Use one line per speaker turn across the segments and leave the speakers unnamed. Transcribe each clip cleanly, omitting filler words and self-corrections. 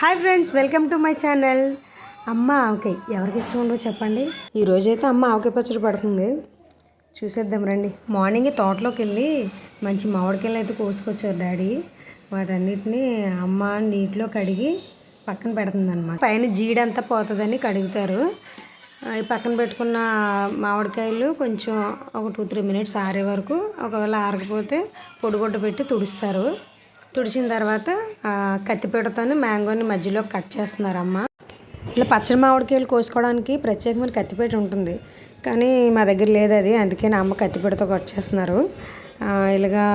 Hi friends, welcome to my channel. అమ్మ ఆవకాయ ఎవరికి ఇష్టం ఉండో చెప్పండి. ఈరోజైతే అమ్మ ఆవకాయ పచ్చడి పడుతుంది, చూసేద్దాం రండి. మార్నింగ్ తోటలోకి వెళ్ళి మంచి మామిడికాయలు అయితే కోసుకొచ్చారు డాడీ. వాటన్నిటిని అమ్మ నీటిలో కడిగి పక్కన పెడుతుంది అనమాట. పైన జీడంతా పోతుందని కడుగుతారు. ఈ పక్కన పెట్టుకున్న మామిడికాయలు కొంచెం ఒక 2-3 మినిట్స్ ఆరే వరకు, ఒకవేళ ఆరకపోతే పొడిగుడ్డ పెట్టి తుడుస్తారు. తుడిచిన తర్వాత కత్తిపీటతోనే మ్యాంగోని మధ్యలో కట్ చేస్తున్నారు అమ్మ. ఇలా పచ్చడి మామిడికాయలు కోసుకోవడానికి ప్రత్యేకమైన కత్తిపీట ఉంటుంది, కానీ మా దగ్గర లేదు అది, అందుకే నా అమ్మ కత్తిపీటతో కట్ చేస్తున్నారు. ఇలాగా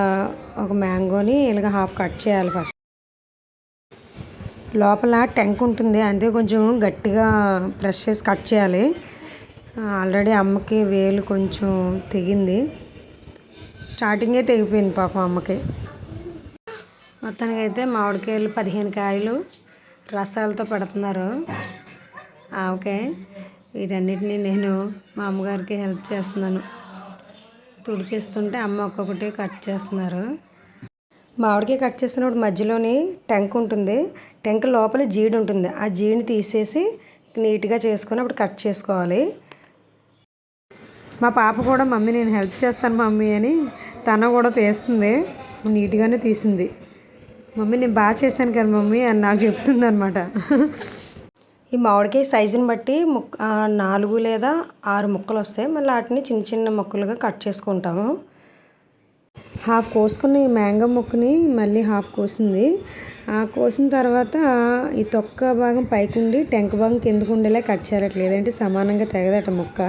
ఒక మ్యాంగోని ఇలాగ హాఫ్ కట్ చేయాలి. ఫస్ట్ లోపల టెంక్ ఉంటుంది, అందుకే కొంచెం గట్టిగా ప్రెస్ చేసి కట్ చేయాలి. ఆల్రెడీ అమ్మకి వేలు కొంచెం తెగింది, స్టార్టింగే తెగిపోయింది పాపం అమ్మకి. మొత్తానికి అయితే మామిడికాయలు 15 కాయలు రసాలతో పెడుతున్నారు ఆవకాయ. వీటన్నిటిని నేను మా అమ్మగారికి హెల్ప్ చేస్తున్నాను. తుడిచేస్తుంటే అమ్మ ఒక్కొక్కటి కట్ చేస్తున్నారు. మామిడికాయ కట్ చేస్తున్నప్పుడు మధ్యలోని టెంక్ ఉంటుంది, టెంక్ లోపల జీడి ఉంటుంది. ఆ జీడిని తీసేసి నీట్గా చేసుకొని అప్పుడు కట్ చేసుకోవాలి. మా పాప కూడా మమ్మీ నేను హెల్ప్ చేస్తాను మమ్మీ అని తన కూడా తీస్తుంది, నీట్గానే తీసింది. మమ్మీ నేను బాగా చేశాను కదా మమ్మీ అని నాకు చెప్తుంది అనమాట. ఈ మామిడికాయ సైజుని బట్టి 4 లేదా 6 ముక్కలు వస్తాయి. మళ్ళీ వాటిని చిన్న చిన్న ముక్కలుగా కట్ చేసుకుంటాము. హాఫ్ కోసుకుని ఈ మ్యాంగో ముక్కని మళ్ళీ హాఫ్ కోసింది. కోసిన తర్వాత ఈ తొక్క భాగం పైకి ఉండి టెంక భాగం కిందకు ఉండేలా కట్ చేయాలి, లేదంటే సమానంగా తెగదట ముక్క.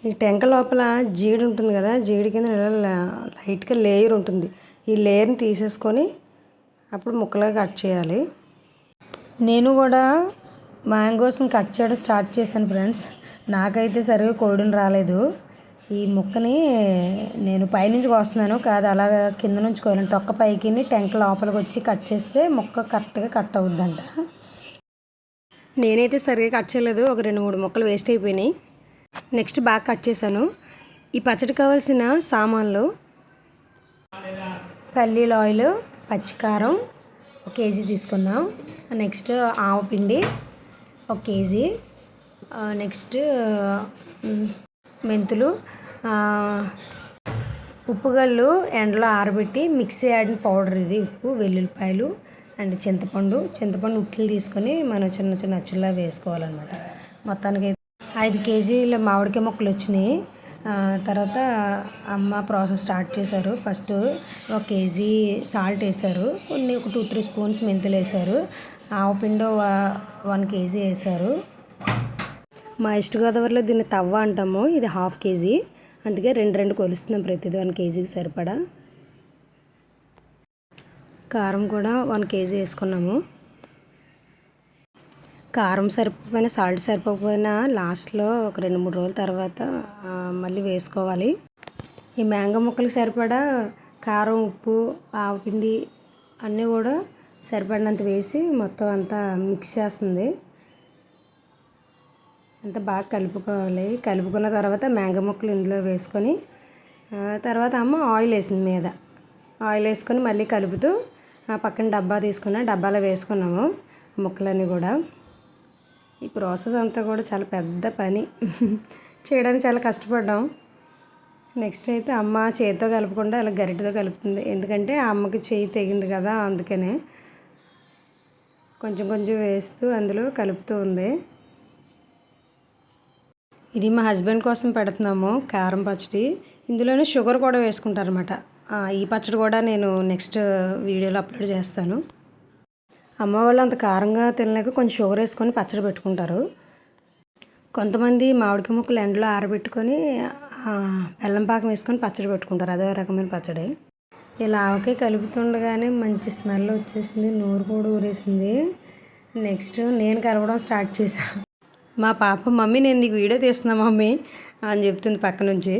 ఈ టెంక లోపల జీడి ఉంటుంది కదా, జీడి కింద లైట్గా లేయర్ ఉంటుంది. ఈ లేయర్ని తీసేసుకొని అప్పుడు ముక్కలుగా కట్ చేయాలి. నేను కూడా మ్యాంగోస్ని కట్ చేయడం స్టార్ట్ చేశాను ఫ్రెండ్స్. నాకైతే సరిగా కోయడం రాలేదు. ఈ ముక్కని నేను పైనుంచి కోస్తున్నాను కాదు, అలాగా కింద నుంచి కోయలేను. తొక్క పైకి టెంక లోపలికి వచ్చి కట్ చేస్తే ముక్క కరెక్ట్గా కట్ అవుద్దంట. నేనైతే సరిగా కట్ చేయలేదు, ఒక 2-3 ముక్కలు వేస్ట్ అయిపోయినాయి. నెక్స్ట్ బాగా కట్ చేశాను. ఈ పచ్చడి కావాల్సిన సామాన్లు: పల్లీల ఆయిల్, పచ్చికారం 1 కేజీ తీసుకున్నాం. నెక్స్ట్ ఆవపిండి 1 కేజీ. నెక్స్ట్ మెంతులు, ఉప్పుగళ్ళు ఎండలో ఆరబెట్టి మిక్సీ ఆడిన పౌడర్ ఇది. ఉప్పు, వెల్లుల్లిపాయలు అండ్ చింతపండు ఉక్కులు తీసుకొని మనం చిన్న చిన్న అచ్చుల్లా వేసుకోవాలన్నమాట. మొత్తానికి 5 కేజీల మామిడికాయ ముక్కలు వచ్చినాయి. తర్వాత అమ్మ ప్రాసెస్ స్టార్ట్ చేశారు. ఫస్ట్ 1 కేజీ సాల్ట్ వేశారు, కొన్ని ఒక 2-3 స్పూన్స్ మెంతులు వేశారు, ఆవపిండి 1 కేజీ వేశారు. మా ఈస్ట్ గోదావరిలో దీన్ని తవ్వ అంటాము. ఇది 1/2 కేజీ, అందుకే 2 కొలుస్తున్నాం ప్రతిదీ 1 కేజీకి సరిపడా. కారం కూడా 1 కేజీ వేసుకున్నాము. కారం సరిపోకపోయినా, సాల్ట్ సరిపోకపోయినా లాస్ట్లో ఒక 2-3 రోజుల తర్వాత మళ్ళీ వేసుకోవాలి. ఈ మ్యాంగో ముక్కలకు సరిపడా కారం, ఉప్పు, ఆవపిండి అన్నీ కూడా సరిపడినంత వేసి మొత్తం అంతా మిక్స్ చేస్తుంది. అంతా బాగా కలుపుకోవాలి. కలుపుకున్న తర్వాత మ్యాంగో ముక్కలు ఇందులో వేసుకొని తర్వాత అమ్మ ఆయిల్ వేసింది మీద. ఆయిల్ వేసుకొని మళ్ళీ కలుపుతూ పక్కన డబ్బా తీసుకున్న డబ్బాలో వేసుకున్నాము ముక్కలన్నీ కూడా. ఈ ప్రాసెస్ అంతా కూడా చాలా పెద్ద పని, చేయడానికి చాలా కష్టపడ్డాం. నెక్స్ట్ అయితే అమ్మ చేతితో కలపకుండా అలా గరిటెతో కలుపుతుంది, ఎందుకంటే ఆ అమ్మకి చేయి తెగింది కదా, అందుకనే కొంచెం కొంచెం వేస్తూ అందులో కలుపుతూ ఉంది. ఇది మా హస్బెండ్ కోసం పెడుతున్నాము కారం పచ్చడి. ఇందులోనే షుగర్ కూడా వేసుకుంటారన్నమాట. ఈ పచ్చడి కూడా నేను నెక్స్ట్ వీడియోలో అప్లోడ్ చేస్తాను. అమ్మ వాళ్ళు అంత కారంగా తినలేక కొంచెం షుగర్ వేసుకొని పచ్చడి పెట్టుకుంటారు. కొంతమంది మామిడికాయ ముక్కలు ఎండలో ఆరబెట్టుకొని బెల్లం పాకం వేసుకొని పచ్చడి పెట్టుకుంటారు, అదే రకమైన పచ్చడి. ఇలా ఆవకాయ కలుపుతుండగానే మంచి స్మెల్ వచ్చేసింది, నోరు కూడా ఊరేసింది. నెక్స్ట్ నేను కలపడం స్టార్ట్ చేశాను. మా పాప మమ్మీ నేను నీకు వీడియో తీస్తున్నా మమ్మీ అని చెప్తుంది పక్క నుంచి.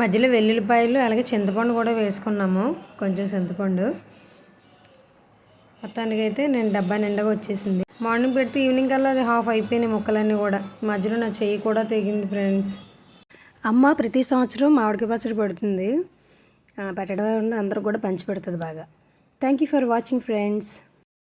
మధ్యలో వెల్లుల్లిపాయలు అలాగే చింతపండు కూడా వేసుకున్నాము, కొంచెం చింతపండు. మొత్తానికైతే నేను డబ్బా నిండగా వచ్చేసింది. మార్నింగ్ పెడితే ఈవినింగ్ కల్లా అది హాఫ్ అయిపోయినాయి ముక్కలన్నీ కూడా. మధ్యలో నా చెయ్యి కూడా తెగింది ఫ్రెండ్స్. అమ్మ ప్రతి సంవత్సరం మామిడికాయ పచ్చడి పెడుతుంది, పెట్టడం అందరూ కూడా పంచి పెడుతుంది బాగా. Thank you for watching friends.